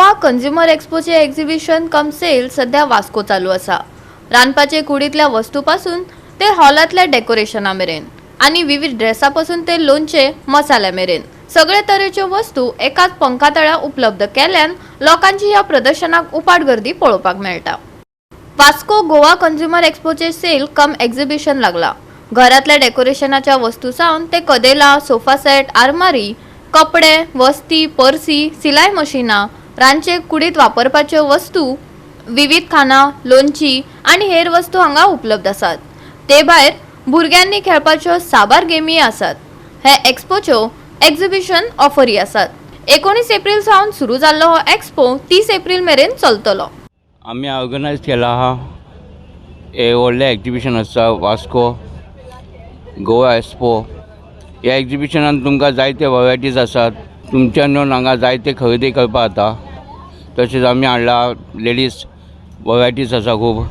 Goa consumer एक्सपोचे exhibition कम sale सध्या वास्को चालू असा। रांदपाचे कुडीतल्या वस्तूपासून ते हॉलातल्या डेकोरेशना मेरेन आणि विविध ड्रेसापासून ते लोणचे मसाल्या मेरेन सगळे तरेच्यो वस्तू एकाच पंखातळ्या उपलब्ध केल्यान लोकांची ह्या प्रदर्शनाक उपाट गर्दी पळोवपाक मेळटा। वास्को गोवा कंझ्युमर एक्सपोचे सेल कम एक्झिबिशन लागला। घरातल्या डेकोरेशनाच्या वस्तू सावन ते कदेला, सोफा सेट, आरमारी, कपडे, वस्ती, पर्सी, सिलाई मशीना, रांदचे कुडीत वापरपाच्यो वस्तू, विविध खाना, लोणची आणि हेर वस्तू हांगा उपलब्ध आसात। ते भायर भुरग्यांनी खेळपाच्यो साबार गेमी आसात। हे एक्सपोच्यो एक्झिबिशन ऑफरी आसात। 19 एप्रिल सावन सुरू जाल्लो हो एक्सपो 30 एप्रिल मेरेन चलतलो। आम्ही ऑर्गनायज केला हा एक व्हडलें एक्झिबिशन आसा वास्को गोवा एक्सपो। ह्या एक्झिबिशनान तुमकां जायते वरायटीज आसात। तुमच्यान येवन हांगा जायते खरेदी करपा जाता। तशेंच आमी हाडला लेडीज वरायटीज आसा, खूब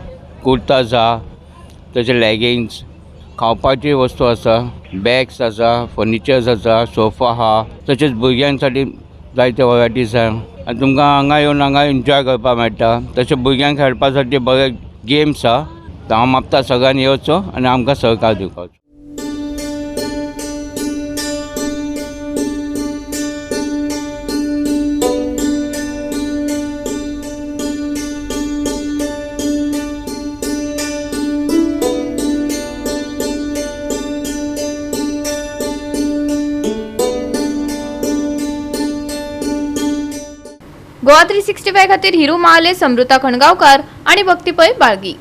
कुर्ताज आसा, तशें लेगिंग्स, खावपाची वस्तू आसा, बॅग्स आसा, फर्निचर्स आसा, सोफा आहा, तशेंच भुरग्यांसाठी जायते वरायटीज आसा आनी तुमकां हांगा येवन हांगा एन्जॉय करपाक मेळटा। तशें भुरग्यांक खेळपा साठी बरे गेम्स आहा। हांव मागता सगळ्यांनी येवचो आनी आमकां सहकार दिवपाचो। गोवा 365 खातीर हिरू महाले, समृता खणगावकार आणि भक्तीपै बाळगी।